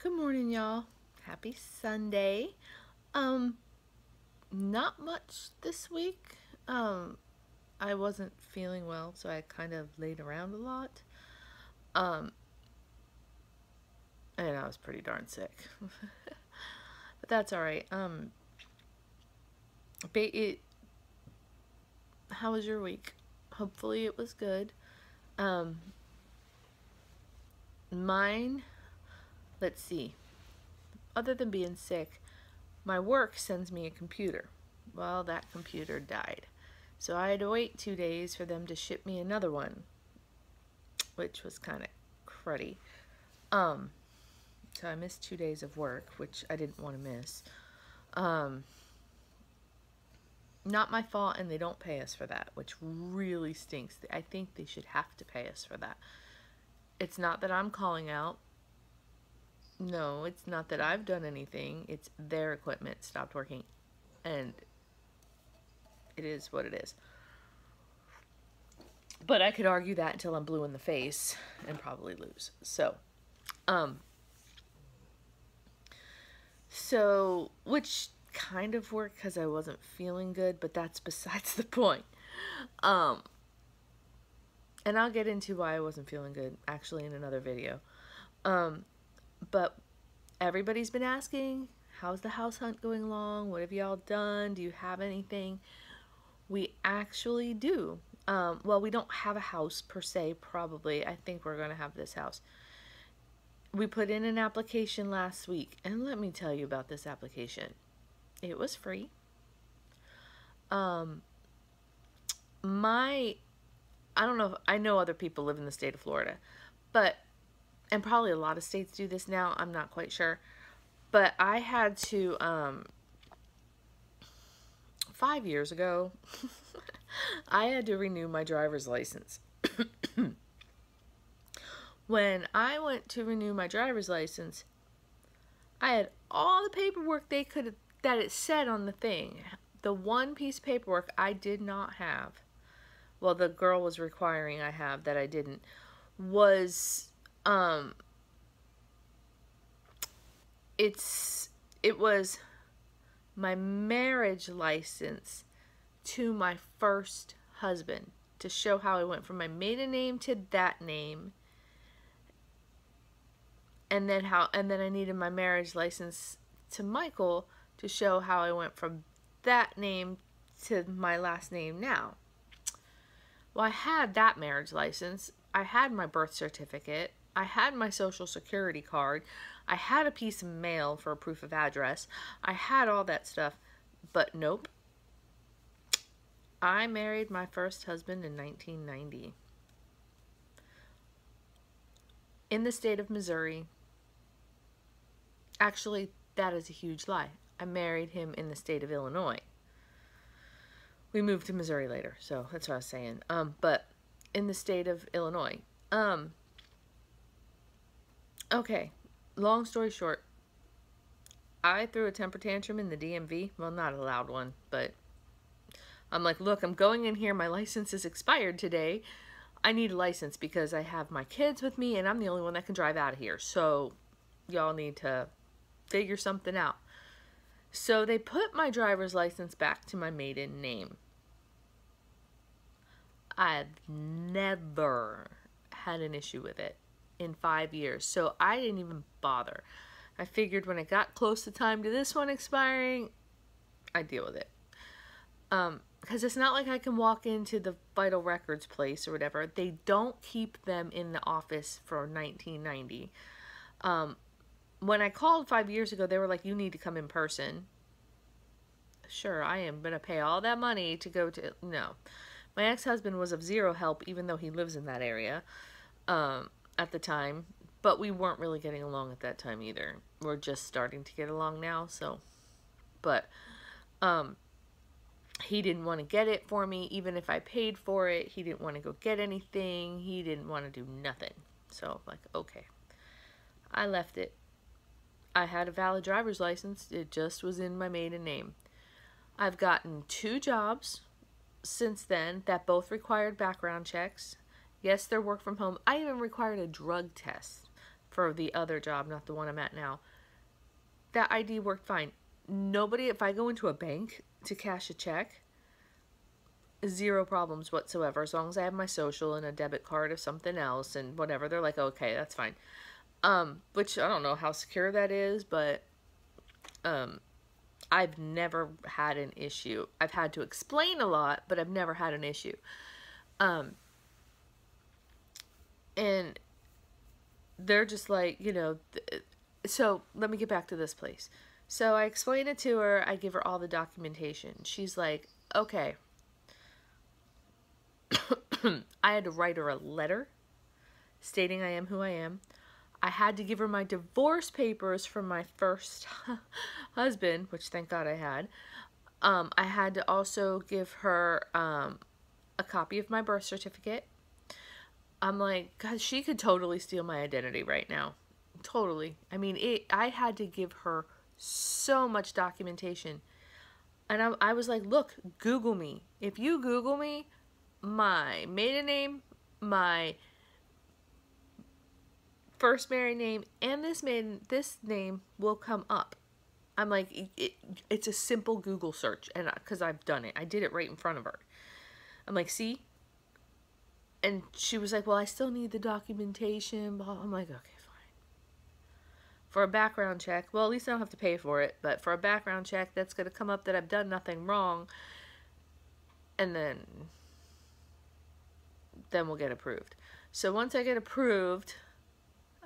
Good morning, y'all. Happy Sunday. Um, Not much this week. I wasn't feeling well, so I kind of laid around a lot. Um, and I was pretty darn sick. But that's all right. How was your week? Hopefully it was good. Um, Mine, let's see. Other than being sick, my work sends me a computer. Well, that computer died. So I had to wait 2 days for them to ship me another one, which was kind of cruddy. Um, so I missed 2 days of work, which I didn't want to miss. Um, Not my fault, and they don't pay us for that, which really stinks. I think they should have to pay us for that. It's not that I'm calling out. No, it's not that I've done anything. It's their equipment stopped working, and it is what it is. But I could argue that until I'm blue in the face and probably lose. Which kind of worked because I wasn't feeling good, but that's besides the point. And I'll get into why I wasn't feeling good actually in another video. But everybody's been asking, how's the house hunt going along? What have y'all done? Do you have anything? We actually do. Well, we don't have a house per se, probably. I think we're going to have this house. We put in an application last week, and let me tell you about this application. It was free. I don't know, I know other people live in the state of Florida, and probably a lot of states do this now, I'm not quite sure, but I had to, 5 years ago, I had to renew my driver's license. When I went to renew my driver's license, I had all the paperwork that it said on the thing. The one piece of paperwork I did not have, well, the girl was requiring I have that I didn't, was, it was my marriage license to my first husband, to show how I went from my maiden name to that name. And then I needed my marriage license to Michael to show how I went from that name to my last name now. Well, I had that marriage license. I had my birth certificate. I had my social security card. I had a piece of mail for a proof of address. I had all that stuff. But nope. I married my first husband in 1990. In the state of Missouri. Actually, that is a huge lie. I married him in the state of Illinois. We moved to Missouri later, so that's what I was saying. But in the state of Illinois. Okay, long story short, I threw a temper tantrum in the DMV. Well, not a loud one, but I'm like, look, I'm going in here. My license is expired today. I need a license because I have my kids with me, and I'm the only one that can drive out of here. So y'all need to figure something out. So they put my driver's license back to my maiden name. I've never had an issue with it in 5 years. So I didn't even bother. I figured when it got close to time to this one expiring, I'd deal with it. Because it's not like I can walk into the vital records place or whatever. They don't keep them in the office for 1990. When I called 5 years ago, they were like, you need to come in person. Sure, I am going to pay all that money to go to... No. My ex-husband was of zero help, even though he lives in that area at the time. But we weren't really getting along at that time either. We're just starting to get along now, so... But, he didn't want to get it for me, even if I paid for it. He didn't want to go get anything. He didn't want to do nothing. So, like, okay. I left it. I had a valid driver's license. It just was in my maiden name. I've gotten 2 jobs since then that both required background checks. Yes, they're work from home. I even required a drug test for the other job, not the one I'm at now, that ID worked fine. Nobody, if I go into a bank to cash a check, zero problems whatsoever, as long as I have my social and a debit card of something else and whatever. They're like, okay, that's fine. Which I don't know how secure that is, but I've never had an issue. I've had to explain a lot, but I've never had an issue. And they're just like, you know, so let me get back to this place. So I explain it to her. I give her all the documentation. She's like, okay. I had to write her a letter stating I am who I am. I had to give her my divorce papers from my first husband, which thank God I had. I had to also give her a copy of my birth certificate. I'm like, God, she could totally steal my identity right now. Totally. I mean, I had to give her so much documentation. And I was like, look, Google me. If you Google me, my maiden name, my first married name, and this name will come up. I'm like, it's a simple Google search, and because I've done it, I did it right in front of her. I'm like, see? And she was like, well, I still need the documentation. I'm like, okay, fine. For a background check, well, at least I don't have to pay for it, but for a background check, that's going to come up that I've done nothing wrong, and then we'll get approved. So once I get approved,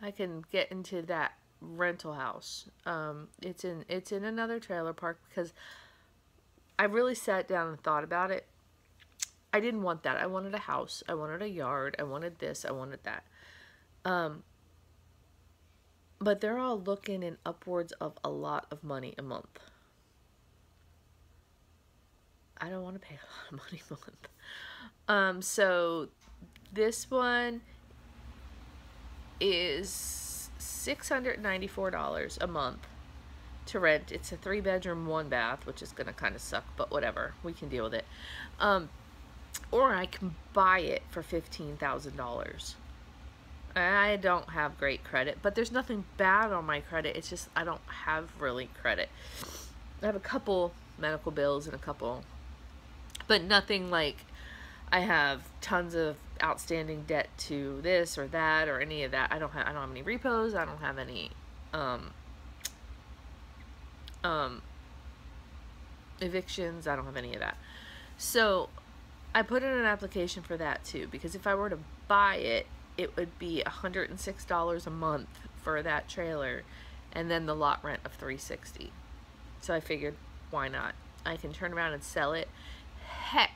I can get into that rental house. It's in another trailer park because I really sat down and thought about it. I didn't want that. I wanted a house. I wanted a yard. I wanted this. I wanted that. But they're all looking in upwards of a lot of money a month. I don't want to pay a lot of money a month. So this one is $694 a month to rent. It's a 3-bedroom, 1-bath, which is going to kind of suck, but whatever. We can deal with it. Or I can buy it for $15,000. I don't have great credit, but there's nothing bad on my credit. It's just I don't have really credit. I have a couple medical bills and a couple, but nothing like I have tons of outstanding debt to this or that or any of that. I don't have any repos. I don't have any evictions. I don't have any of that. So I put in an application for that too, because if I were to buy it, it would be $106 a month for that trailer, and then the lot rent of $360. So I figured, why not? I can turn around and sell it. Heck,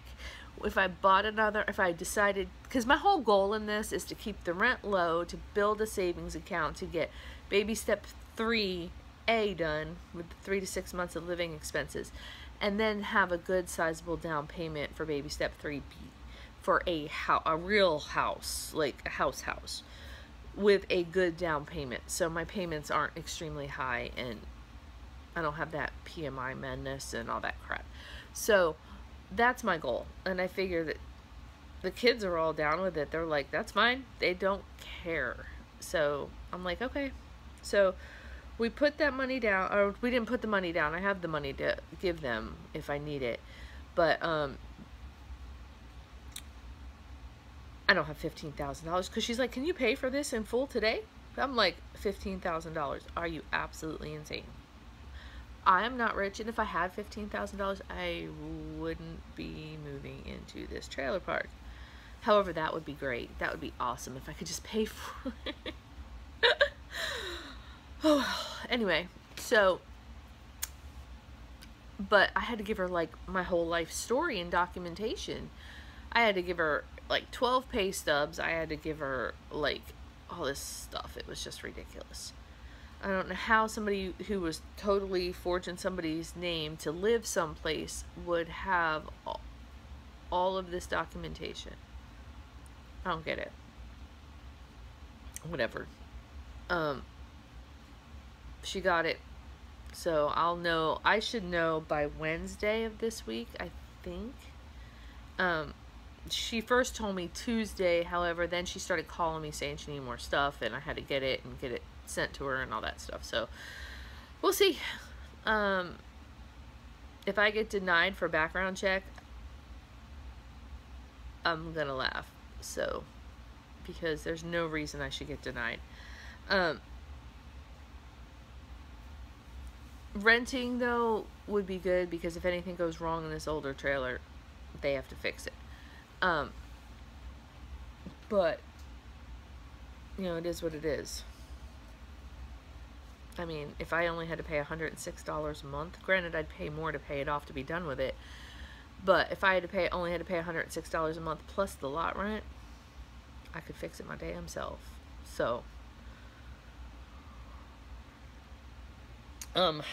if I bought another, if I decided, because my whole goal in this is to keep the rent low, to build a savings account, to get baby step 3A done with 3 to 6 months of living expenses, and then have a good sizable down payment for baby step 3B for a real house, like a house with a good down payment. So my payments aren't extremely high and I don't have that PMI madness and all that crap. So that's my goal. And I figure that the kids are all down with it. They're like, that's fine. They don't care. So I'm like, okay. So we put that money down, or we didn't put the money down. I have the money to give them if I need it. But I don't have $15,000 because she's like, can you pay for this in full today? I'm like, $15,000. Are you absolutely insane? I am not rich, and if I had $15,000, I wouldn't be moving into this trailer park. However, that would be great. That would be awesome if I could just pay for it. Oh, anyway, so, but I had to give her like my whole life story and documentation. I had to give her like 12 pay stubs. I had to give her like all this stuff. It was just ridiculous. I don't know how somebody who was totally forging somebody's name to live someplace would have all of this documentation. I don't get it. Whatever. She got it. So I'll know. I should know by Wednesday of this week, I think. She first told me Tuesday, however, then she started calling me saying she needed more stuff, and I had to get it sent to her and all that stuff. So we'll see. If I get denied for background check, I'm gonna laugh. So, because there's no reason I should get denied. Renting, though, would be good, because if anything goes wrong in this older trailer, they have to fix it. But, you know, it is what it is. I mean, if I only had to pay $106 a month, granted, I'd pay more to pay it off to be done with it. But if I had to pay, only had to pay $106 a month plus the lot rent, I could fix it my damn self. So, but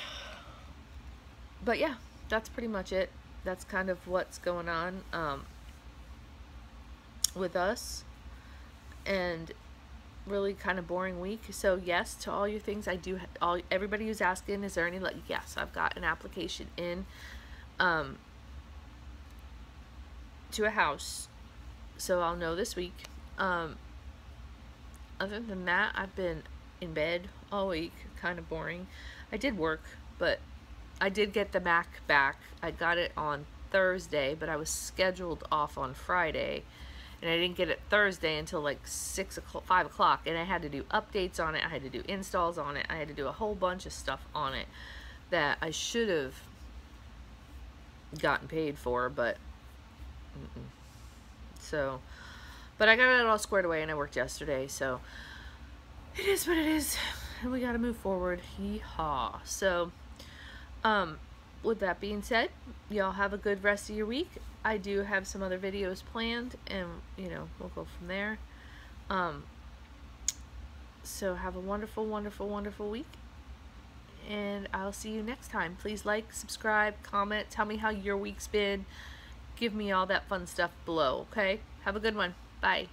yeah, that's pretty much it. That's kind of what's going on, with us. And really kind of boring week. So yes, to all your things, I do, everybody who's asking, is there any luck? Yes, I've got an application in, to a house, so I'll know this week. Other than that, I've been in bed all week, kind of boring. I did work, but I did get the Mac back. I got it on Thursday, but I was scheduled off on Friday, and I didn't get it Thursday until like 5 o'clock, and I had to do updates on it, I had to do installs on it, I had to do a whole bunch of stuff on it that I should have gotten paid for, but so, but I got it all squared away, and I worked yesterday, so it is what it is, and we gotta move forward. Yeehaw. So, with that being said, y'all have a good rest of your week. I do have some other videos planned, and, you know, we'll go from there. So have a wonderful, wonderful, wonderful week, and I'll see you next time. Please like, subscribe, comment, tell me how your week's been. Give me all that fun stuff below, okay? Have a good one. Bye.